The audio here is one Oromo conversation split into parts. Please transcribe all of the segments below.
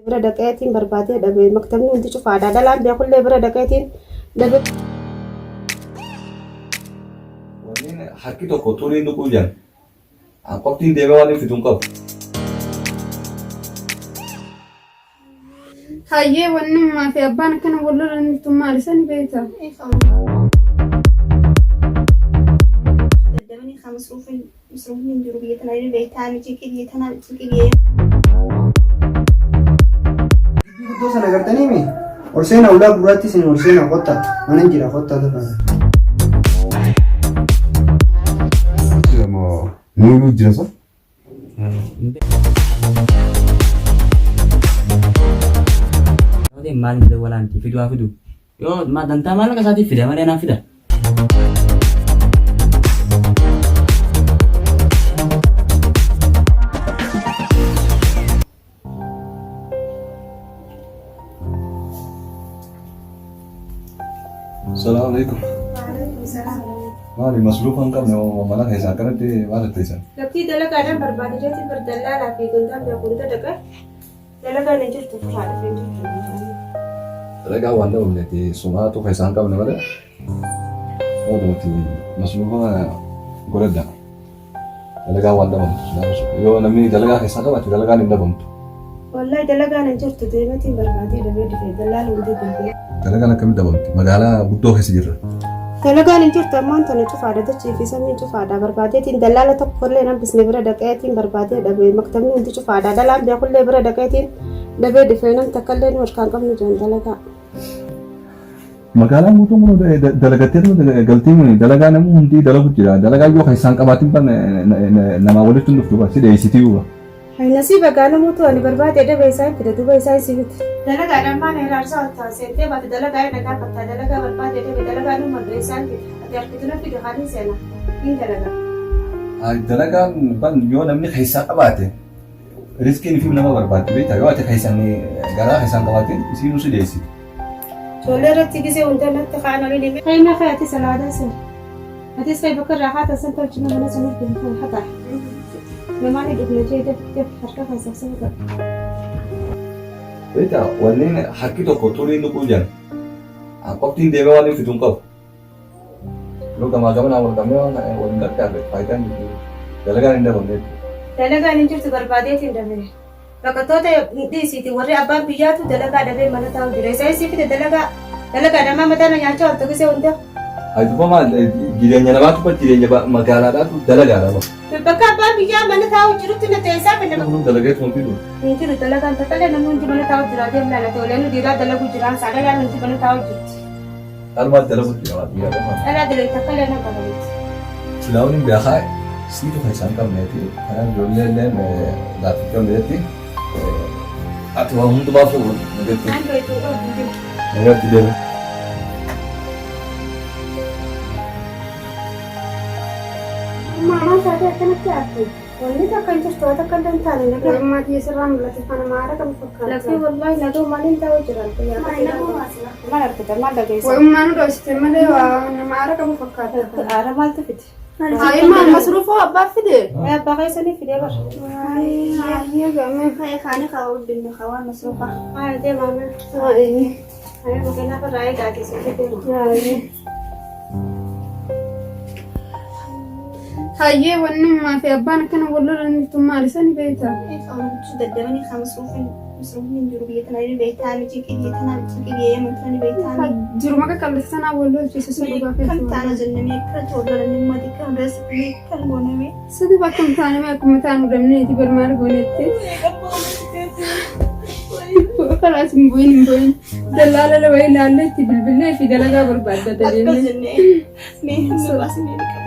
bira dhaqeetiin barbaadee dhabe maktabni hundi cufaadha dhalaan beekullee bira dhaqeetiin dhabe. Waliin harki tokko turiin dhukkuu jiran qoftiin deemee waan fituun qabu. Hayyee wanni maafi abbaan akkana wallolan tummaa isaan beektaa. Daddabanii masruufin jiru biyya tanaa beektaa miti qiyye tanaa qiyye. Guddoo sana agartanii mi? Olseen ulaa gurraatti isin olseen qotta mana jira qotta lafa. Moo nuyi jira so? Maal mida walaanti fiduu fidu yoo ma dantaa maal kasaati fida malee naan fida. Assalamu alaikum. Maali masruufan qabne mana keessaa akkanatti maal ta'esan? Lakki dalagaadhaan barbaaddeetiin bardallaa laafi gondaan beekumsa dhaqa dalagaan hin jirtu haadha fi jirtu. Dalagaa waan dhabamneeti sumaatu keessaan qabne malee oduuti masruufa godhadda. Dalagaa waan dhabamtu yoo namni dalagaa keessaa qabaate dalagaan hin dhabamtu. Wallahi dalagaan hin jirtu deematiin barbaadee dhabee dhufee dallaan hundi gurguree. Dalagaan akkamitti dhabamti? Magaalaa guddoo keessa jirra. Dalagaan hin jirtu ammaan tana cufaadha dachii fi samii cufaadha barbaadeetiin dallaala tokkollee nambisne bira dhaqeetiin barbaadee dhabee maktabni hundi cufaadha dhalaan beekullee bira dhaqeetiin dhabee dhufee nam takkallee nu harkaan qabnu jiran dalagaa. Magaalaan guutuun kun dalagattee galtiin dalagaa namni hundi dalagu jira. Dalagaa yoo keessaan qabaatin namaa walitti dhuftu si dheessitii uuma. Nasiba gaana mutu ani barbaade dhabee isaan fida duba isaa isibiti. Dalagaadhaan maana iraarsaa ottaa seentee baate dalagaa inni nagaa fattaa dalagaa barbaade dhabee dalagaa nu madda isaan fida. Ati harkituna fida haadhi seena hin dalagaa. Dalagaan yoo namni keessaa qabaate riskiin fi nama barbaadde beektaa yoo ati keessaan garaa keessaan qabaatin isiinuu si dheessiti. Ijoollee irratti gisee hunda natti kaan olii dhibee. Hayyina fe'ati salaadaa sana. Atis fee bakka irraa haata san tolchina mana sanuuf hin hataa. Namani dhufne jeedee harka keessaa sana qaba. Beektaa waliin harki tokko turiin dhukkuu jiran qoftiin deemee waan fituun qabu. Yoo gamaa gamanaa wal qabnee waan waliin gargaarre faayidaan dalagaan hin dhabamne. Dalagaan hin jirtu barbaadeetiin dhabee. Baqattoota dhiisiiti warri abbaan biyyaatu dalagaa dhabee mana taa'u jira. Isaan isii fide dalagaa namaa mataan nyaachaa wanta gisee hunda. Aduuba maal jireenya namaatu bara jireenya magaalaadhaatu dalagaadha. Bakka abbaan biyyaa mana taa'u jirutti na teessaa fi nama. Dalagee sun fidu. Hin jiru dalagaan takkalee namni hundi mana taa'u jira deemu laalate oleen dhiiraa dalagu jiraan saadalaan hundi mana taa'u jirti. Dhalmaatti dalagu jira biyyaa. Dhalaa dalee takkalee na qabameeti. Silaawwan hin beekaa siitu kan isaan qabneeti kanaan ijoollee illee laafficha hundeetti ati waan hundumaa fuudhu nagatti deemu. Maalaan taatee akkanatti argu. Wanni takka hin jirtu akka hin taane nagaa. Ammaa dhiyeessirraa mul'ate kana maara qabu fakkaata. Lakkii wallahi naguu maaliin taa'u jiran. Maal argita maal dhageessa? Wayummaa nu dhoosite malee waa maara qabu fakkaata. Aara maaltu fide? Maal masruufoo abbaa fide? Abbaa keessanii fidee bara. Hayyee gamee. Hayyee kaanii kaawuu dinne kaawaa masruufa. Haal deemaame. Hayyee. Hayyee mukeen lafa irraa eegaa keessatti deema. Hayyee. Hayyee wanni maafi abbaan akkana wallolan tummaa isaan beektaa. Daddabanii masruufin jiru biyya tanaa beektaa miti qiyye tanaa qiyye mantanii beektaa. Jiru maka qal'isa sanaa wallolchiisu sun dhugaa feetu. Kan taana jennee kan tololanii mati kan reesii kan gooname. Sadi bakka taaname akkuma taanu damneeti barmaal goonetti. Kalaas hin bu'in. Dallaala lawaa ilaallee itti bilbilee fi dalagaa barbaadda deemee. Akka jennee mee hamma baasnee qabneessa.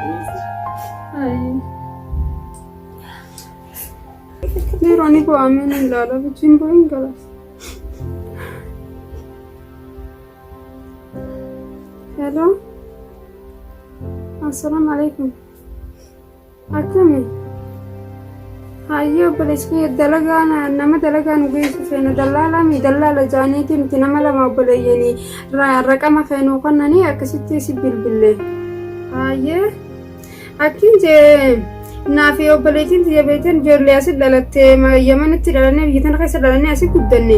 Nironi ko amin lala bikin boin galas. Hello. Assalamu alaikum. Akami. Hayyee obboleessi nama dalagaan geessu feena dallaalaa mi dallaala jaaniitiin nuti nama lama obboleeyyanii raqama feenuu kennanii akkasitti si bilbilee. Hayyee. Akkin jee Naafi obboleettiin tiyya beektan ijoollee asii dhalattee Yamanitti dhalannee biyya tana keessa dhalannee asii guddanne.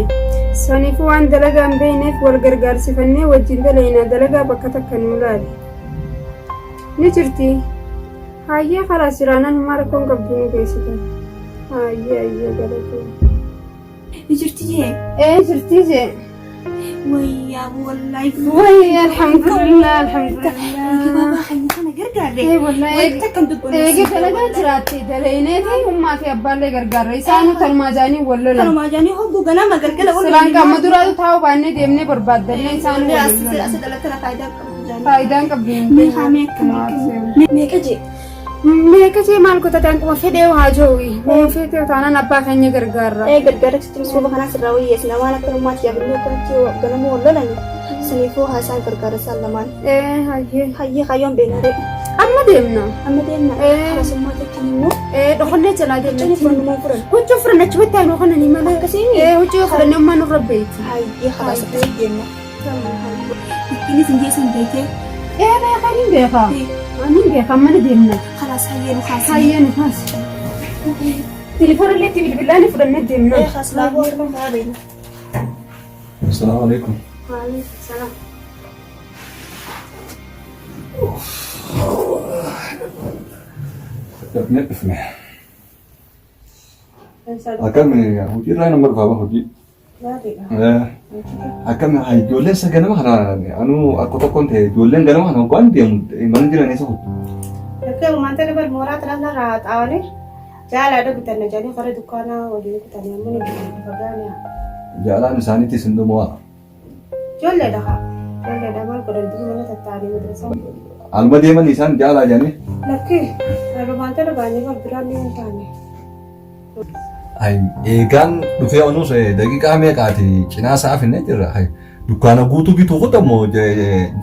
Saniif waan dalagaa hin beekneef wal gargaarsifannee wajjin dalaynaa dalagaa bakka takka nuu laali. Ni jirti. Hayyee kalaas jiraanaan maal rakkoon qabdu nu geessitan. Hayyee galatoo. Ni jirti jee? Jirti jee. Wayyaa wallahi. Wayyaa alhamdulillah. Baba khayya kana gargaarre. Wallahi Wayita kan dubbanne. dalagaa jiraatti dalayneeti ummaa fi abbaallee gargaarra isaanu talmaa jaanii wal lolan. Kanumaa jaanii hogguu ganama galgala wal Silaan qaama duraatu taa'u baannee deemnee barbaaddannee isaanu wal lolan. Asa dalattana faayidaa qabu jaanii. Faayidaan qabdi. Meeqa meeqa jee? Meeqa jee maal qotataan kuma fedhee waa joowi. Waan fedhee taanaan abbaa keenya gargaarra. Gargaara sitti suuba kanaa sirraa wayyeessi waan akka nammaatti yaabinee kanatti ganama wal lolani. Saniifuu haasaan gargaara isaan lamaan. Hayyee. Hayyee kaayyoon beeknare. Amma deemna. Amma deemna. Haasummaa jechuun immoo. Dhokannee jalaa deemna. Jechuun furannumaa furan. Huccuu furan achi watti aanuu kananii malee. Akkasiin. Huccuu furannee ummaan nurra beekti. Hayyee haasatti deemna. Innis hin geessan beekee. Beekaa ni beekaa. Ani beekaa mana deemna. Kalaas hayyee nu haasii. Hayyee nu haasii. Telefoon illee itti bilbilaan fudhannee deemna. Haas laafoo hirma maa beekna. Assalamu alaikum. Waalaikum salaam. Naqifne. Akkam hojii irraa nama dhufaama hojii. Akkam ijoolleen isa ganama kana anu akka tokkoon ta'e ijoolleen ganama kana waan deemu mana jiran isa hojii. Lakkee uummata dabar mooraa tanaa irraa xaawanii jaalala bitanna jedhanii fara dukkaanaa waliin bitanii amma ni fagaanii. Jaalaan isaaniitis hin dhumaa. Ijoolleedha haa. Ijoolleedha maal godhan durii nama tattaanii madrasaa. Alma deeman isaan jaalaa jedhanii. Lakkee waanta dhabaanii wal biraan ni hin taane. Eegaan dhufee onus daqiiqaa meeqaati cinaa isaa finne jirra. Dukkaana guutuu bituu futamoo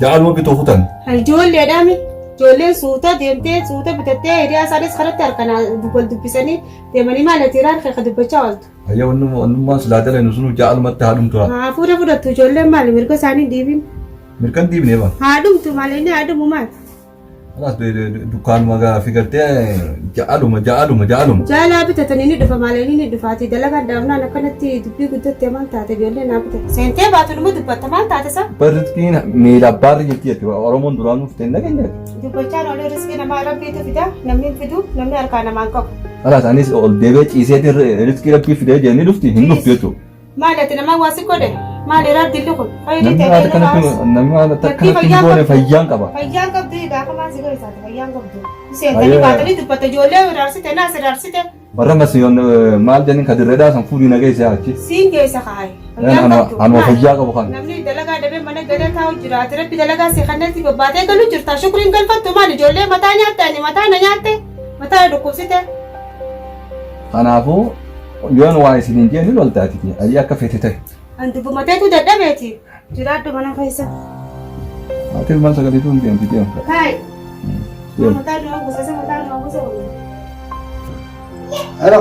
jaaluma bituu futan. Ijoolleedhaami. Ijoolleen suuta deemtee suuta bitattee hiriyaa isaanis karatti harkanaa wal dubbisanii deemanii maalatiiraan kan dubbachaa ooltu. Ayyaa wannummaan silaa dalaynu sunu jaalumatti haadhumtu haa. Fuudha fudhattu ijoolleen maali mirga isaanii diibin. Mirkan diibnee ba? Haadhumtu maali inni haadhumu maali? Alas dukkaanuma gaafi gartee jaaluma. Jaalaa bitatanii ni dhufa maali ni dhufaati dalagaan daamnaan akkanatti dubbii guddatte maal taate ijoollee naa bitate. Seentee baatu dhuma dubbatta maal taate sa? Barriskiin miila abbaarri jirti jechuudha. Oromoon duraan dhufte hin dhageenye. Dubbachaan olee riskii namaa rabbiitu fida namni fidu namni harkaa namaan qabu. Alas anis ol deebee ciiseeti riskii rabbii fidee jennee dhufti hin dhuftu jechuudha. Maalati namaa waasi godhe maali rabbi kun namni haala kanatti hin goone fayyaan qaba. Fayyaan qabdi gaafa maasi godhe isaati fayyaan qabdu. Seentanii baatanii dubbatta ijoollee raarsite naas raarsite. Barra masiyoon maal jennin kadirreedhaa san fuudhii nageessa achi. Siin keessa kaaye. Anuma fayyaa qabu kan. Namni dalagaa dabee mana gadaa taa'u jiraate rabbi dalagaa si kannatti bobbaatee galu jirta shukriin galfattu maal ijoollee mataa nyaattani mataa na nyaatte mataa dhukkubsite. Kanaafuu yoon waa isiniin jeen hin waltaati ayyaa akka feete ta'e. Anti bumateetu dadhabeeti jiraaddu mana keessa. Ati ilmaan sagaleetu hin deemti deemta. Hai. Mataa nuu gusa. Alo.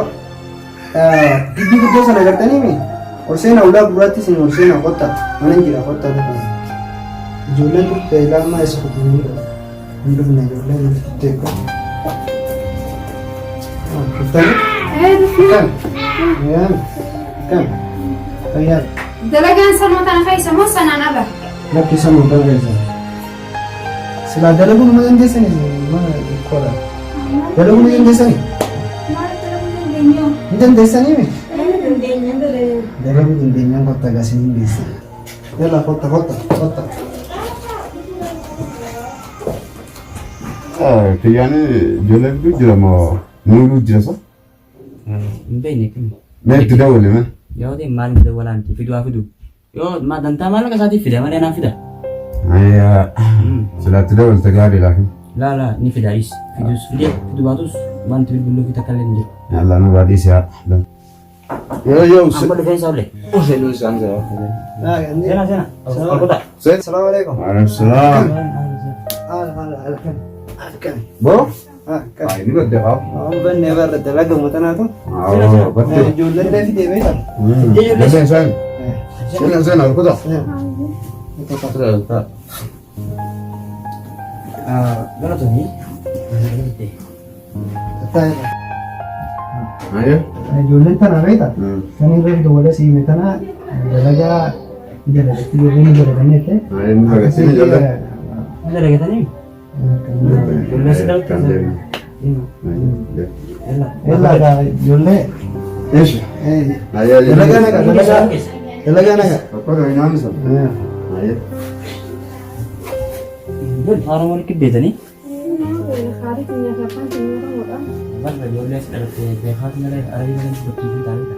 Giddu guddoo sana gartanii mi? Ol seenaa ulaa gurraatti isin ol seenaa qotta. Mana hin jira qotta dhufa. Ijoolleen turte ilaamaa isa kutuunidha. Hin dhufne ijoolleen turte eegga. Kan. Fayyaa. Dalagaan sammuu kana keessa moo sanaan ala? Lakki sammuu kan keessa. Silaa dalaguu nama dandeessanii mana qola. Dalaguu ni dandeessanii? Ni dandeessanii mi? Dalaguu dandeenyaan qotta gaasii ni dandeessa. Yalla qotta. Kiyyaani ijoollee gidduu jira moo nama jira sa? Hin beekne kun. Mee itti dawwale mee? Yoo ta'e maal itti dawwalaan fiduu haa fidu. Yoo dantaa maallaqa isaatiif fida malee naan fida. Ayyaa silaa itti dawwalte gaarii laafi. Laa ni fidaayis fidu baatus wanti bilbiluu fi takka illee hin jiru. Yalla nu baadii siyaa. Yoo Amma dhufeensa olle. Seenuu isaan jira. Seena. Alkoota. Assalamu alaikum. Waalaikumsalam. Bo? Ini badde qaba. Banne barra dalaga mutanaatu. Badde. Ijoolleen illee fidee beekam. Gadeen isaan. Seen alkuta. Galatoomi. Taa'eera. Ayo. Ijoolleen tana beektaa? Kan irratti wala siime tana dalagaa dalagatti ijoolleen dalaganii jettee. Ayo ni bagasii ijoollee. Dalagatanii? Ijoollee si dalagatti? Illaa ijoollee. Eesh. Ayo. Dalagaa naqa. Dalagaa naqa. Apa kau ingat sah? Ayo. Harum wal kibetanii? Khaarii keenya afaan keenya oromoodha. Balba ijoollee si dalagatee beekaatu malee arabii malee si bakkiifii taa'edha.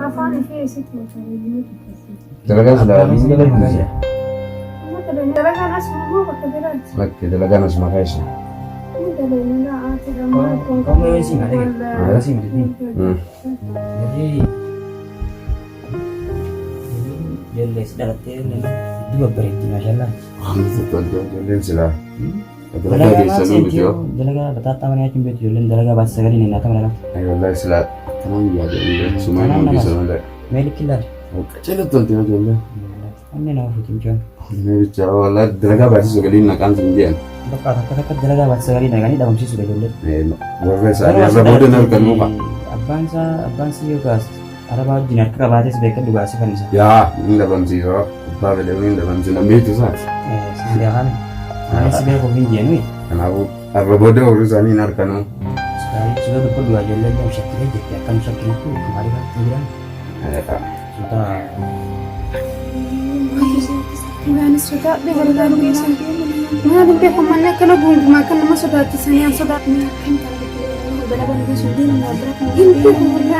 Afaan ishee isitti makaayee. Dalaga sudah. Dalagaan as immoo bakka biraatti. Lagi dalaga nas makasih. Dalagaa ati gammaa Kamu yang sih nggak ada kan? Ada sih di sini. Jadi ijoollee si dalagatee dua berhenti masalah. Ijoolleen sila. Dalaga Dalagaa di sana senti betul. dalagaa batatta mana yakin betul ijoolleen dalagaa bahasa sagalee ni nata mana Ayo lah sila. Tenang ya jadi semua Tenang, mau bisa Mas. lah. meelik killar. Kecil tuh dia ijoollee. Amni nama futin cuan. Ini bicara lah dalaga bahasa sagalee nakan sendirian. Bakka takka dalagaa bahasa sagalee naganii dhabamsiisudha ijoollee. Warra isaanii irra booda narkan muka. Abbaan si yookaas arabaa wajjin harka qabaates beekan dhugaasi fannisa. Yaa inni dhabamsiisa. Abbaa fedhe inni dhabamsiisa beektu isaati. Sindeeqaan si beeku hin jeenuyi. Kanaafuu har'a booda warri isaanii hin harkanu. Sekali sudah betul dua ijoollee illee shakkilee jetti akkam shakkilatu maaliif akka jiran. Suuta Waan sodaadhe warra geessan. Maaliif beekamanne akkana gungumaa kan nama sodaachisanii an sodaadhe.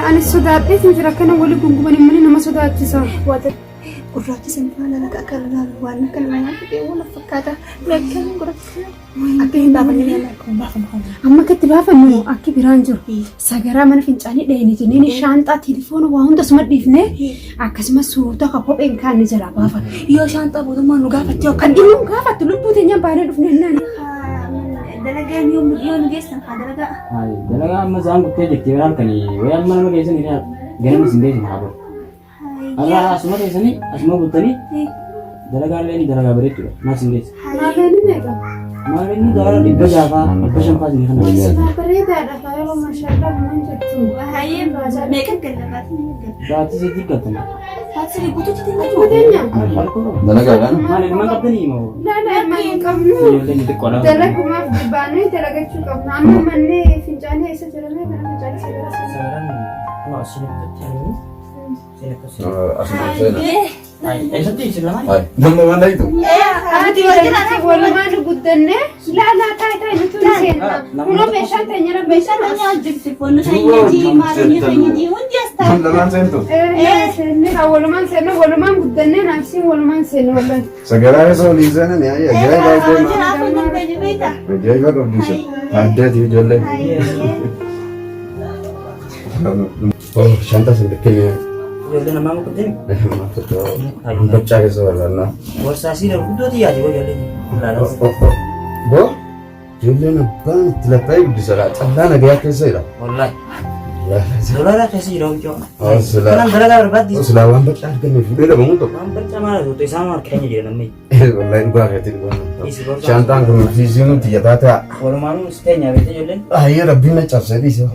Ani sodaadhee hin jira akkana wali gunguman immoo nama sodaachisa. Gurraachi san faana laga akka laalu waan akka namaa fidee wal fakkaata. Meeqaan gurraachi akka hin baafanne akka hin baafamu. Amma akkatti baafannu akki biraan jiru. Sagaraa mana fincaanii dhahine jenneen shaanxaa telefoona waa hunda suma dhiifne akkasumas suuta ka kopheen kaanne jalaa baafanna. Yoo shaanxaa mootummaan nu gaafachuu akka Kan inni gaafatti lubbuu teenyaan baanee dhufne naan. dalagaan yoo nu geessan haa dalagaa. dalagaa amma isaan guttee jettee waan halkanii wayaan mana nama keessan hiriyaa ganama isin beekan haa godhu. Arraa asuma keessanii asuma bultanii dalagaallee ni dalagaa bareeddudha. Maal isin geessa? Maaleen meeqa? Maal inni dalagaa 500 isin kana. Sidaa bareedaadha faayoo maashaallah maan jettu. Hayyee meeqan gallabaati? Sa'aatii sadii galtama. Faasili guutuutti Teenya. Dalaga kan? Maal ilmaan qabdanii moo? Laala ilmaan hin qabnu. Ijoolleen xixiqqoodha. Dalagumaaf baanee dalagachuu qabna. Amma mannee fincaanii eessa jiramee kana fincaanii sadarasa. Sekarang kalau sini kecil sini kecil. Asma saya. Sedih selama Hai, nama mana itu? Ati walumaan guddannee laalaa taayitaa nuti seenna. Kunoo meeshaan teenya meeshaan Hanya jirsifoonni sanyiitii maalumni sanyiitii hundi as taa'u. Nama saya itu. seenne walumaan seenna walumaan guddannee naafsiin walumaan seenna wallan. Segala itu lisan ni ayah. Jaya bagus. Jiraafuu nu fayyadu beektaa? Jaya bagus bisa. Ada di ijoollee. Oh, shanta sedekatnya. Ijoollee namaa mukutin Bocah ke soalnya. borsasi dan udah dia juga ijoolleen lalas. Bo, ijoollee nabbaan itti laphee guddisara. Callaa nagayaa keessa jira. Wallahi. Dolara kasih dong cok. Oh, sila. Kan dalaga berbadi. Oh, sila waan bocah argame fuudhee dhabamu tokko. Hampir sama tuh sama kayaknya jadi namanya. Wallahi dhugaa keetiin goona. Isi borsa. Shantaan kun fiisiin nuti xiyyataa ta'a. Walau malu setenya bete ijoolleen. Ayah rabbiin na cabsee dhiisee.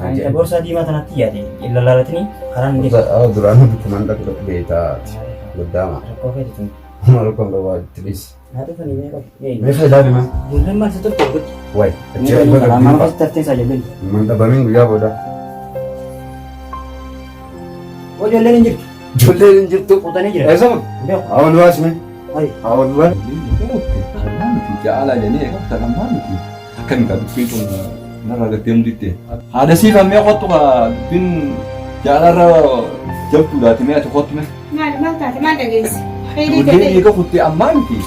Anja borsa di mata nanti ya deh. Illa lalat ini karena dia Duraan bikuman dhaqu dhaqu beektaati. Guddaama. Covid itu. Maal kan bawa tilis. Nah itu kan ini kok. Mee faayidaa dhima. Ijoolleen maal situ tokko. Wayi. Ini Achii kalau bakka malu dhiibbaa. pasti tertib saja beli. Man dhabamiin guyyaa booda. Oh ijoolleen hin jirtu. Ijoolleen hin jirtu. Utanii jira. Eessama? Ndio. Awwan baasne. Hai. Awwan baasne. Ja'ala jedhanii eegatti namaa miti. Akka inni dubbiin kun narraa gattee ditte. Haadha siifamee qottu dubbiin ja'alarra jabduudhaati mee ati qottu mee. Maal taate maal dhageesse? Ijoolleen eega kuttee ammaa miti.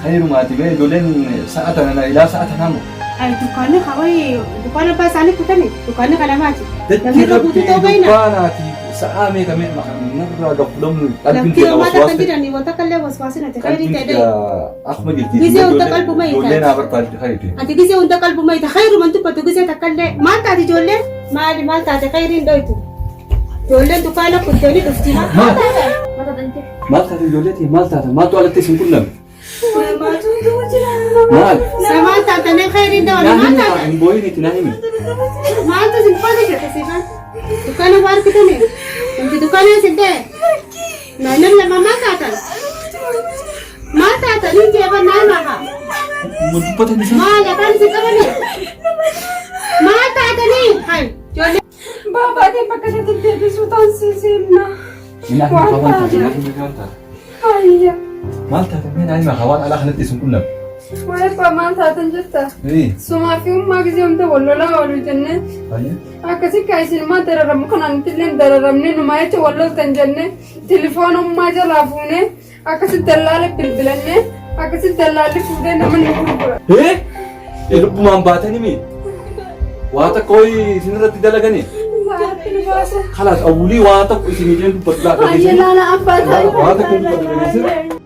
Khayrumaati mee ijoolleen sa'a tana ilaa sa'a tanaa moo. Dukkaanni hawaayi dukkaana abbaa isaanii kutame dukkaanni kana maati? Dachee rabbii dukkaanaati sa'aa meeqa mee narraa gaffulamnu qalbiin kee Lakkii waswaasne. kan jedhani wanta kallee waswaasina ta'e khayrii Qalbiin ta'e. akkuma jirti. Gisee hunda qalbuma hiikaa. Ijoolleen haa barbaadde khayri. Ati gisee hunda qalbuma hiita khayruman dubbatu gisee takkallee maal taate ijoolleen? Maal taate khayriin dhoytu? Ijoolleen dukkaana kutteeni dhufti. Maal taate? Maal taate ijoolleeti maal taate maaltu alatti isin qunname? Maaltu jira? Maal? Maal taate? taatanii khayriin dawanii Nyaanni maal nuti taatan? hin booyin itti naan himi. Maaltu sin fada jettisiifan? Dukkaana baarkitani? Wanti dukkaana sin ta'e? Naannoon lama maal taatan? Maal taatan? Hin jeeban naan maha? Dubbatan isa. Maal afaan si qabani? Maal taatanii? Hai, ijoollee. Baabaatiin bakka isaatti deebisuu taasisiifna. Minaa fi waan taate, minaa fi waan taate. Hayya. Maal taate mee naa hima hawaan alaa kanatti isin qunnam. Waayee maal taatan jetta? Sumaa fi ummaa gisee humna wallolaa oolu jennee. Akkasii isin maa dararamu kanaan illee dararamnee numaa jecha walloltan jennee tilifoona ummaa jalaa fuunee akkasii dallaala bilbilannee akkasii dallaalli fuudhee nama ni gurgura. Lubbumaan baatanii mi? Waa tokko isinirratti dalaganii? Kalaas awulii waa tokko isin ijeen dubbatu Hayya laala abbaa ta'e. waa tokko dubbatu